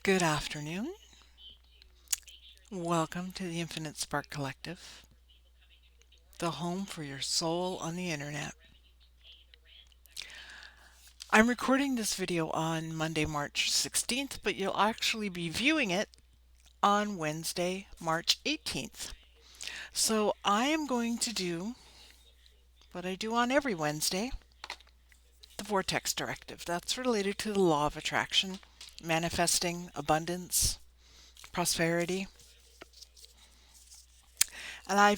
Good afternoon. Welcome to the Infinite Spark Collective, the home for your soul on the internet. I'm recording this video on Monday, March 16th, but you'll actually be viewing it on Wednesday, March 18th. So I am going to do what I do on every Wednesday, the Vortex Directive. That's related to the law of attraction, manifesting abundance, prosperity. And I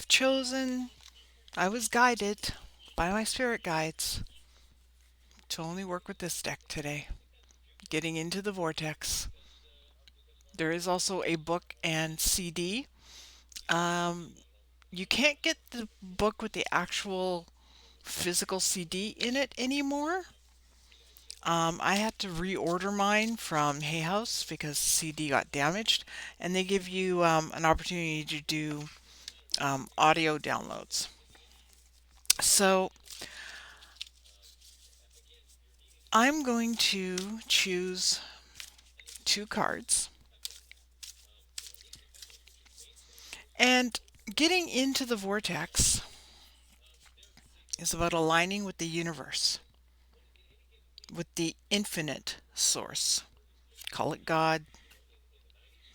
was guided by my spirit guides to only work with this deck today, getting into the vortex. There is also a book and CD. Um, you can't get the book with the actual physical CD in it anymore. I had to reorder mine from Hay House because CD got damaged, and they give you an opportunity to do audio downloads. So I'm going to choose two cards. And getting into the vortex is about aligning with the universe, with the infinite source. Call it God,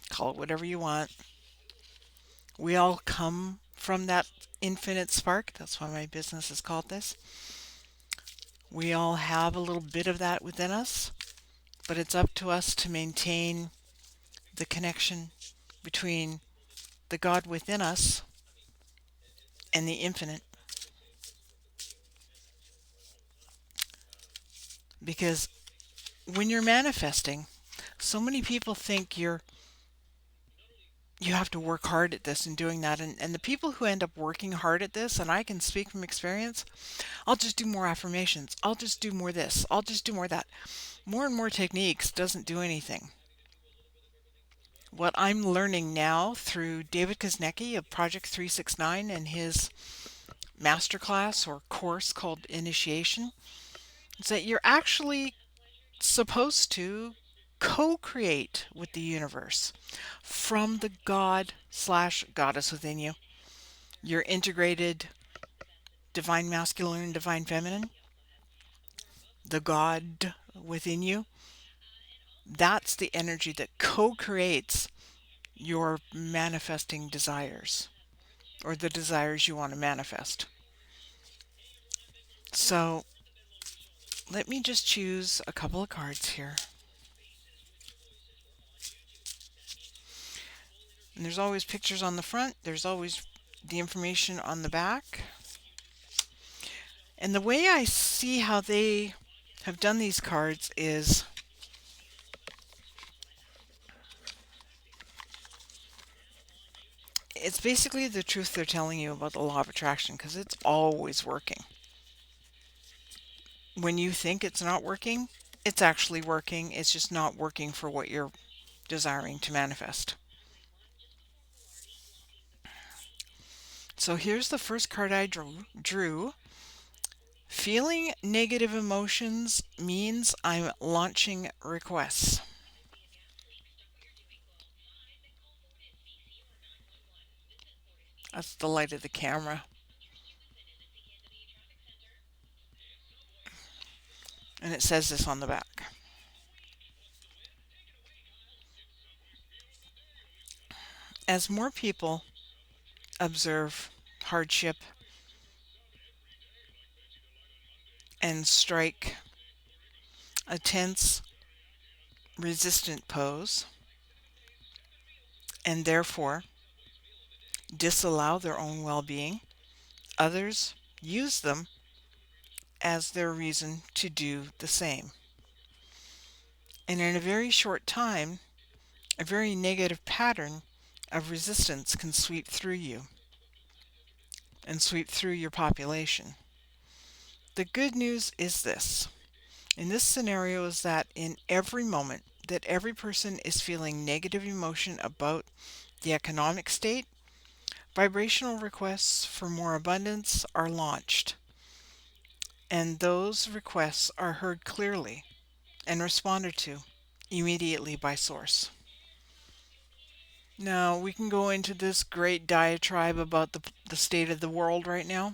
call it whatever you want. We all come from that infinite spark. That's why my business is called this. We all have a little bit of that within us, but it's up to us to maintain the connection between the God within us and the infinite. Because when you're manifesting, so many people think you have to work hard at this and doing that. And the people who end up working hard at this, and I can speak from experience, I'll just do more affirmations. I'll just do more this. I'll just do more that. More and more techniques doesn't do anything. What I'm learning now through David Kuznicki of Project 369 and his masterclass or course called Initiation is that you're actually supposed to co-create with the universe from the God slash goddess within you, your integrated divine masculine and divine feminine, the God within you. That's the energy that co-creates your manifesting desires or the desires you want to manifest. So let me just choose a couple of cards here. And there's always pictures on the front. There's always the information on the back. And the way I see how they have done these cards is it's basically the truth they're telling you about the law of attraction because it's always working. When you think it's not working, it's actually working. It's just not working for what you're desiring to manifest. So here's the first card I drew. Feeling negative emotions means I'm launching requests. That's the light of the camera. And it says this on the back. As more people observe hardship and strike a tense, resistant pose, and therefore disallow their own well-being, others use them as their reason to do the same. And in a very short time, a very negative pattern of resistance can sweep through you and sweep through your population. The good news is this. In this scenario is that in every moment that every person is feeling negative emotion about the economic state, vibrational requests for more abundance are launched. And those requests are heard clearly and responded to immediately by Source. Now, we can go into this great diatribe about the state of the world right now.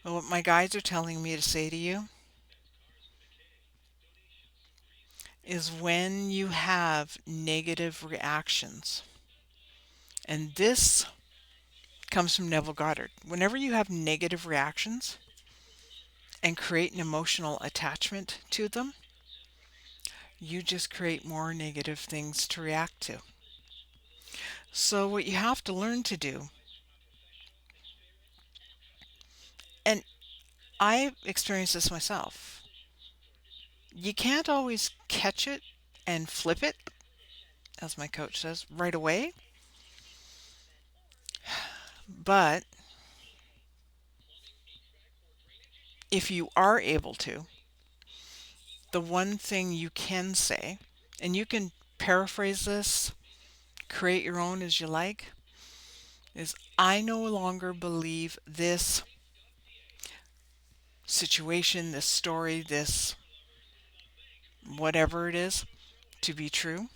But what my guides are telling me to say to you is when you have negative reactions, and this comes from Neville Goddard. Whenever you have negative reactions and create an emotional attachment to them, you just create more negative things to react to. So, what you have to learn to do, and I've experienced this myself, you can't always catch it and flip it, as my coach says, right away. But if you are able to, the one thing you can say, and you can paraphrase this, create your own as you like, is I no longer believe this situation, this story, this whatever it is to be true.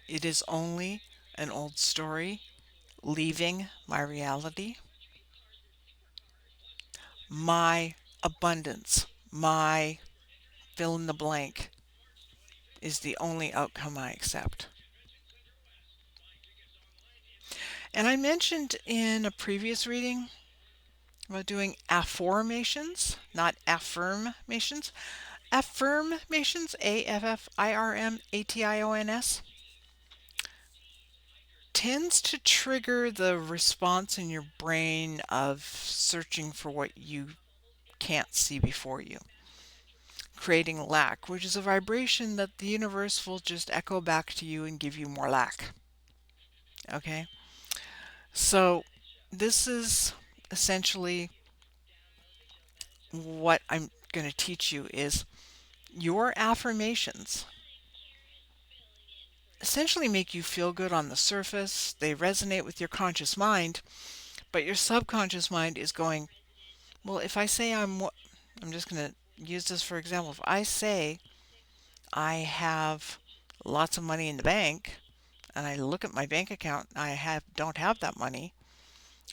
It is only an old story leaving my reality. My abundance, my fill in the blank is the only outcome I accept. And I mentioned in a previous reading about doing affirmations, not affirmations. Affirmations, affirmations, tends to trigger the response in your brain of searching for what you can't see before you, creating lack, which is a vibration that the universe will just echo back to you and give you more lack. Okay? So, this is essentially what I'm going to teach you is your affirmations essentially make you feel good on the surface. They resonate with your conscious mind, but your subconscious mind is going, well, if I say I'm just going to use this for example. If I say I have lots of money in the bank and I look at my bank account and don't have that money,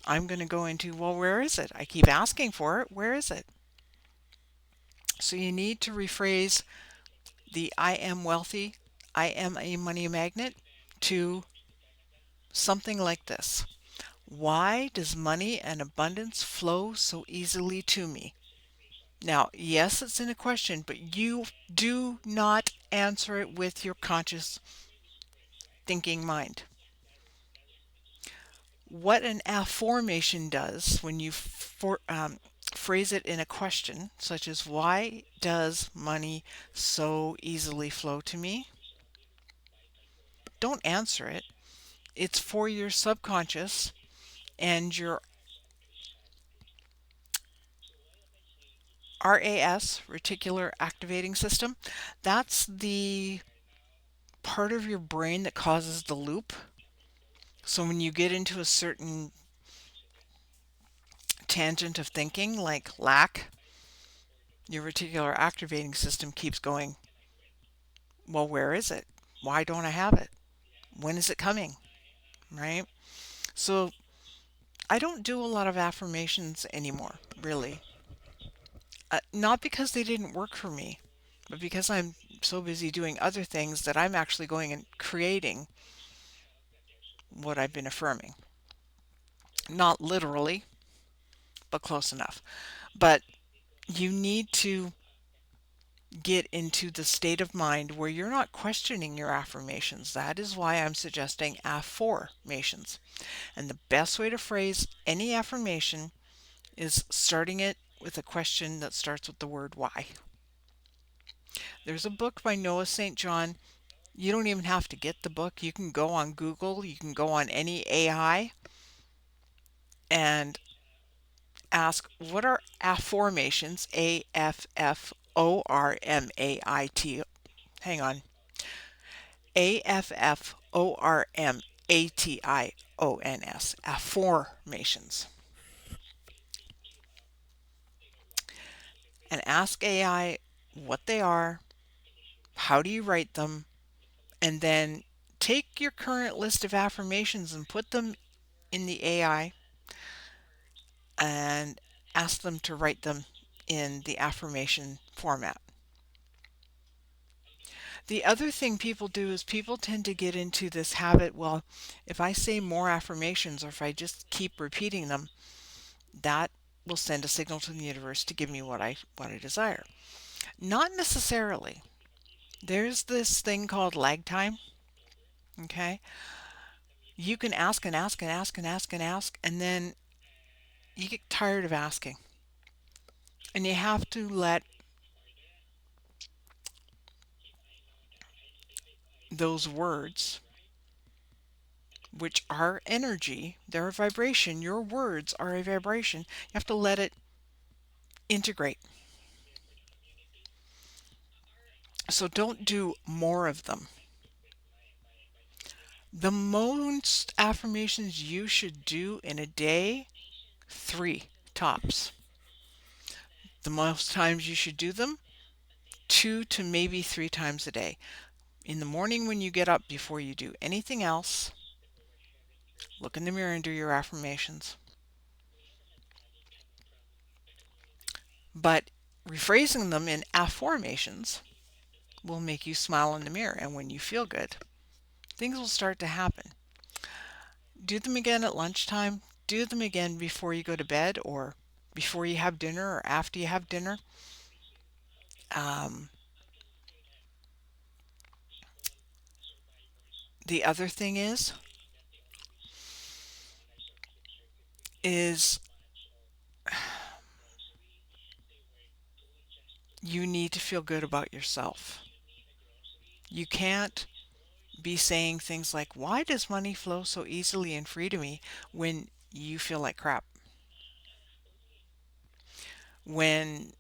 I'm going to go into, well, where is it? I keep asking for it. Where is it? So you need to rephrase the I am wealthy, I am a money magnet to something like this. Why does money and abundance flow so easily to me? Now, yes, it's in a question, but you do not answer it with your conscious thinking mind. What an affirmation does when you phrase it in a question, such as, why does money so easily flow to me? Don't answer it. It's for your subconscious and your RAS, reticular activating system. That's the part of your brain that causes the loop. So when you get into a certain tangent of thinking, like lack, your reticular activating system keeps going, well, where is it? Why don't I have it? When is it coming? Right? So I don't do a lot of affirmations anymore, really. Not because they didn't work for me, but because I'm so busy doing other things that I'm actually going and creating what I've been affirming. Not literally, but close enough. But you need to get into the state of mind where you're not questioning your affirmations. That is why I'm suggesting affirmations. And the best way to phrase any affirmation is starting it with a question that starts with the word why. There's a book by Noah St. John. You don't even have to get the book. You can go on Google, you can go on any AI and ask, what are affirmations? AFFORMAIT. Hang on. AFFORMATIONS. Affirmations. And ask AI what they are, How do you write them? And then take your current list of affirmations and put them in the AI and ask them to write them in the affirmation format. The other thing people do is people tend to get into this habit, well, if I say more affirmations or if I just keep repeating them, that will send a signal to the universe to give me what I desire. Not necessarily. There's this thing called lag time, okay? You can ask and ask and ask and ask and ask, and then you get tired of asking. And you have to let those words, which are energy, they're a vibration, your words are a vibration, you have to let it integrate. So don't do more of them. The most affirmations you should do in a day, 3 tops. The most times you should do them, 2 to maybe 3 times a day. In the morning when you get up, before you do anything else, look in the mirror and do your affirmations. But rephrasing them in affirmations will make you smile in the mirror, and when you feel good, things will start to happen. Do them again at lunchtime. Do them again before you go to bed or before you have dinner or after you have dinner. Um, the other thing is you need to feel good about yourself. You can't be saying things like, why does money flow so easily and free to me when you feel like crap? When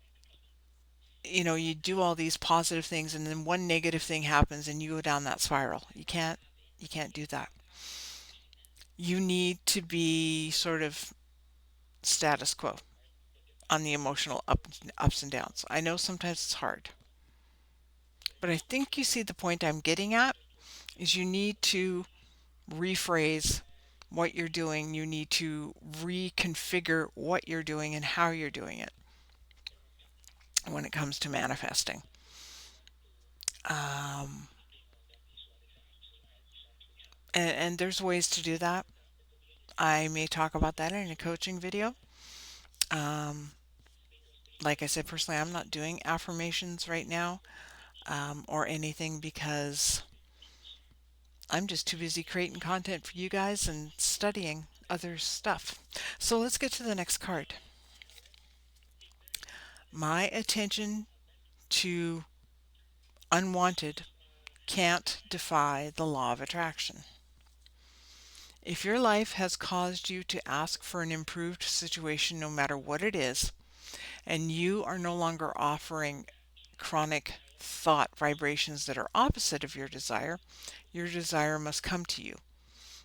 you do all these positive things and then one negative thing happens and you go down that spiral. You can't do that. You need to be sort of status quo on the emotional ups and downs. I know sometimes it's hard, but I think you see the point I'm getting at is you need to rephrase what you're doing. You need to reconfigure what you're doing and how you're doing it when it comes to manifesting. Um, and there's ways to do that. I may talk about that in a coaching video. Um, like I said, personally, I'm not doing affirmations right now or anything because I'm just too busy creating content for you guys and studying other stuff. So let's get to the next card. My attention to unwanted can't defy the law of attraction. If your life has caused you to ask for an improved situation, no matter what it is, and you are no longer offering chronic thought vibrations that are opposite of your desire must come to you.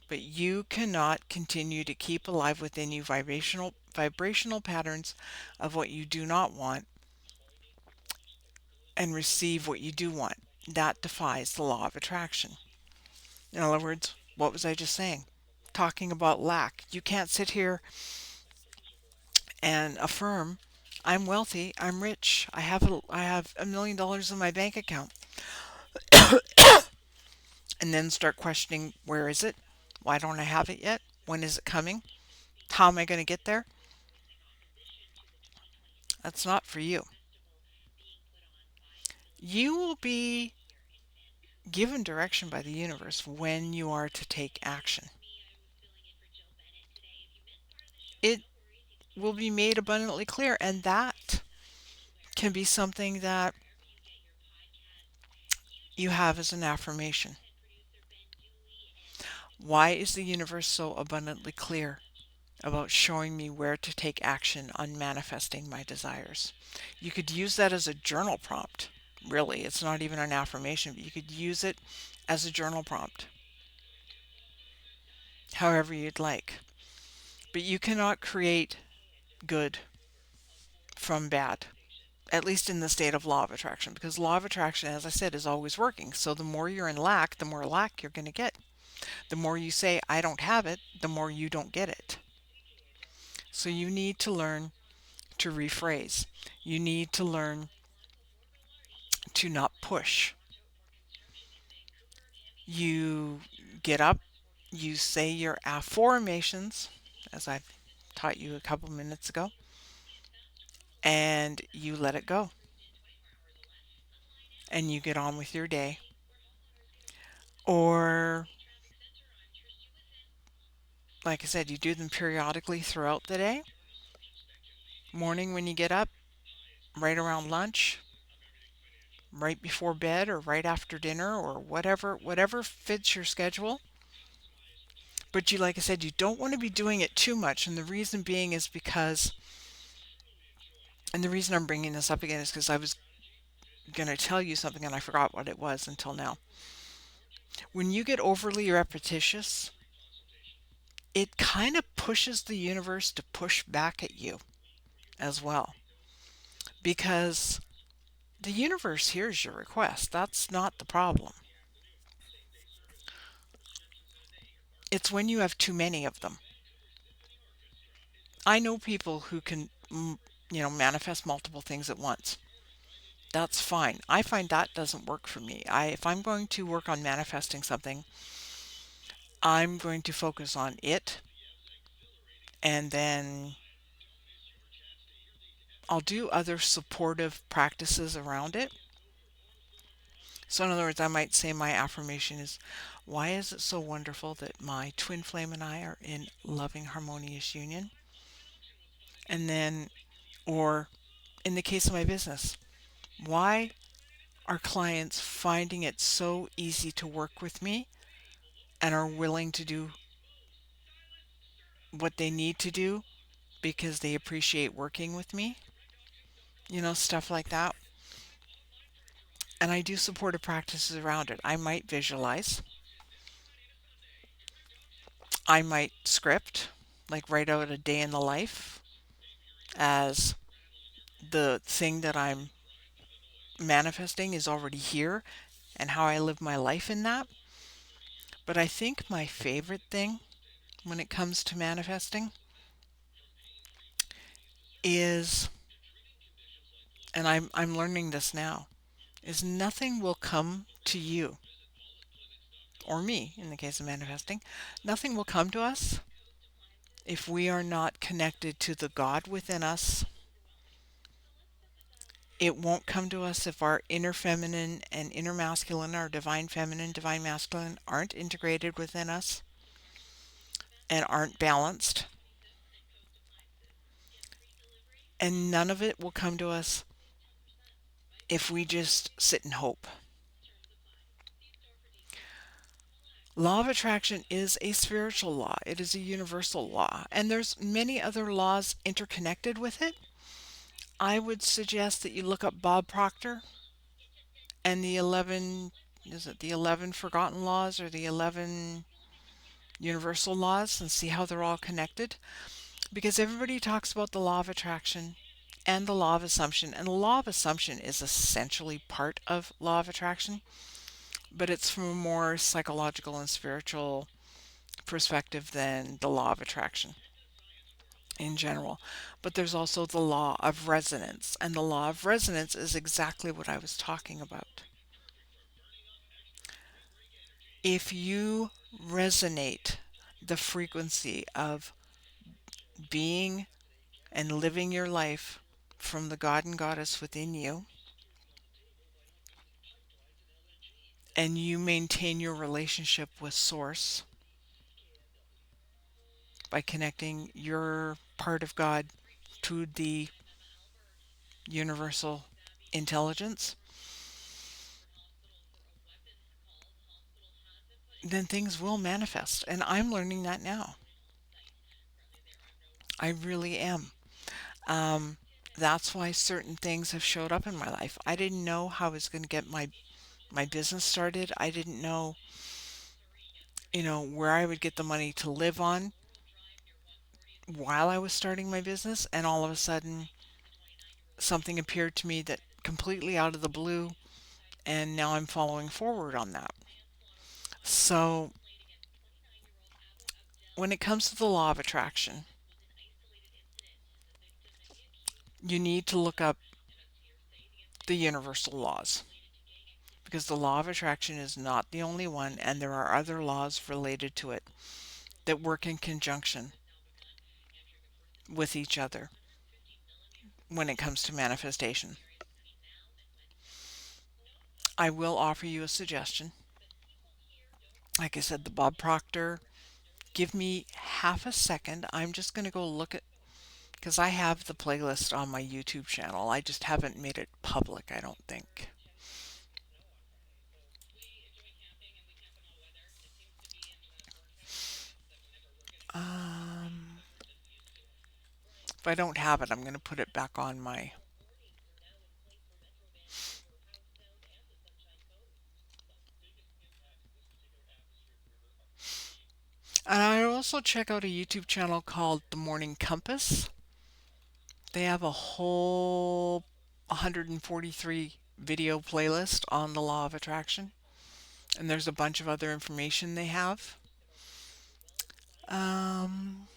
But you cannot continue to keep alive within you vibrational patterns of what you do not want and receive what you do want. That defies the law of attraction. In other words, what was I just saying? Talking about lack. You can't sit here and affirm, I'm wealthy, I'm rich, I have $1 million in my bank account, and then start questioning, where is it? Why don't I have it yet? When is it coming? How am I going to get there? That's not for you. You will be given direction by the universe when you are to take action. It will be made abundantly clear, and that can be something that you have as an affirmation. Why is the universe so abundantly clear about showing me where to take action on manifesting my desires? You could use that as a journal prompt. Really, it's not even an affirmation, but you could use it as a journal prompt, however you'd like. But you cannot create good from bad. at least in the state of law of attraction, because law of attraction, as I said, is always working. So the more you're in lack, the more lack you're going to get. The more you say, I don't have it, the more you don't get it. So you need to learn to rephrase. You need to learn to not push. You get up, you say your affirmations, as I've taught you a couple minutes ago, and you let it go. And you get on with your day. Or, like I said, you do them periodically throughout the day. Morning when you get up, right around lunch, right before bed, or right after dinner, or whatever fits your schedule. But you, like I said, you don't want to be doing it too much. And the reason being is because, and the reason I'm bringing this up again is because I was going to tell you something and I forgot what it was until now. When you get overly repetitious, it kind of pushes the universe to push back at you as well. Because the universe hears your request. That's not the problem. It's when you have too many of them. I know people who can, manifest multiple things at once. That's fine. I find that doesn't work for me. If I'm going to work on manifesting something, I'm going to focus on it, and then I'll do other supportive practices around it. So in other words, I might say my affirmation is, why is it so wonderful that my twin flame and I are in loving, harmonious union? And then, or in the case of my business, why are clients finding it so easy to work with me and are willing to do what they need to do because they appreciate working with me? Stuff like that. And I do supportive practices around it. I might visualize. I might script, like write out a day in the life as the thing that I'm manifesting is already here and how I live my life in that. But I think my favorite thing when it comes to manifesting is, and I'm learning this now, is nothing will come to you or me in the case of manifesting. Nothing will come to us if we are not connected to the God within us. It won't come to us if our inner feminine and inner masculine, our divine feminine, divine masculine, aren't integrated within us and aren't balanced. And none of it will come to us if we just sit and hope. Law of attraction is a spiritual law. It is a universal law. And there's many other laws interconnected with it. I would suggest that you look up Bob Proctor and the 11, is it the 11 forgotten laws or the 11 universal laws, and see how they're all connected. Because everybody talks about the law of attraction and the law of assumption. And the law of assumption is essentially part of law of attraction, but it's from a more psychological and spiritual perspective than the law of attraction in general. But there's also the law of resonance, and the law of resonance is exactly what I was talking about. If you resonate the frequency of being and living your life from the God and Goddess within you, and you maintain your relationship with Source by connecting your part of God to the universal intelligence, then things will manifest. And I'm learning that now. I really am. Um, that's why certain things have showed up in my life. I didn't know how I was going to get my business started. I didn't know, where I would get the money to live on while I was starting my business. And all of a sudden, something appeared to me that completely out of the blue, and now I'm following forward on that. So, when it comes to the law of attraction, you need to look up the universal laws because the law of attraction is not the only one, and there are other laws related to it that work in conjunction with each other when it comes to manifestation. I will offer you a suggestion. Like I said, the Bob Proctor, give me half a second. I'm just going to go look at, because I have the playlist on my YouTube channel. I just haven't made it public, I don't think. Um, if I don't have it, I'm going to put it back on my. And I also check out a YouTube channel called The Morning Compass. They have a whole 143 video playlist on the law of attraction, and there's a bunch of other information they have. Um,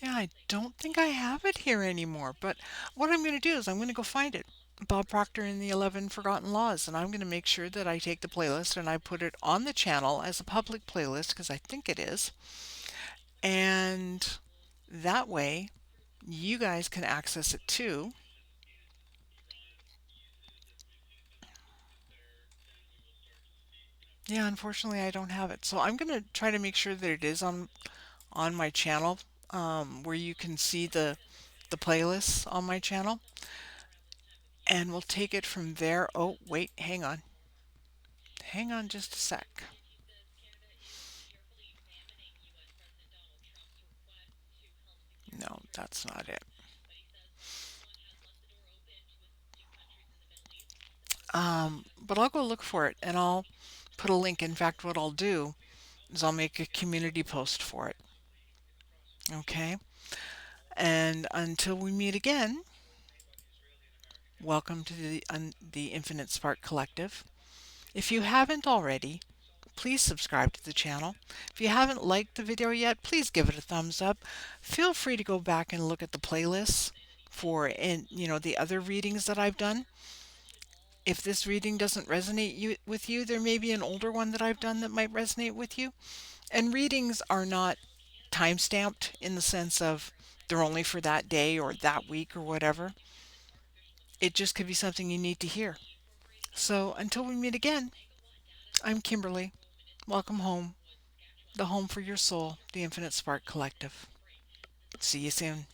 yeah, I don't think I have it here anymore, but what I'm going to do is I'm going to go find it. Bob Proctor and the 11 Forgotten Laws, and I'm going to make sure that I take the playlist and I put it on the channel as a public playlist because I think it is. And that way, you guys can access it too. Yeah, unfortunately, I don't have it. So I'm going to try to make sure that it is on my channel, where you can see the playlists on my channel, and we'll take it from there. Oh, wait, hang on just a sec. No, that's not it. But I'll go look for it and I'll put a link. In fact, what I'll do is I'll make a community post for it. Okay? And until we meet again, welcome to the Infinite Spark Collective. If you haven't already, please subscribe to the channel. If you haven't liked the video yet, please give it a thumbs up. Feel free to go back and look at the playlists for the other readings that I've done. If this reading doesn't resonate with you, there may be an older one that I've done that might resonate with you. And readings are not time stamped in the sense of they're only for that day or that week or whatever. It just could be something you need to hear. So until we meet again, I'm Kimberly. Welcome home, the home for your soul, the Infinite Spark Collective. See you soon.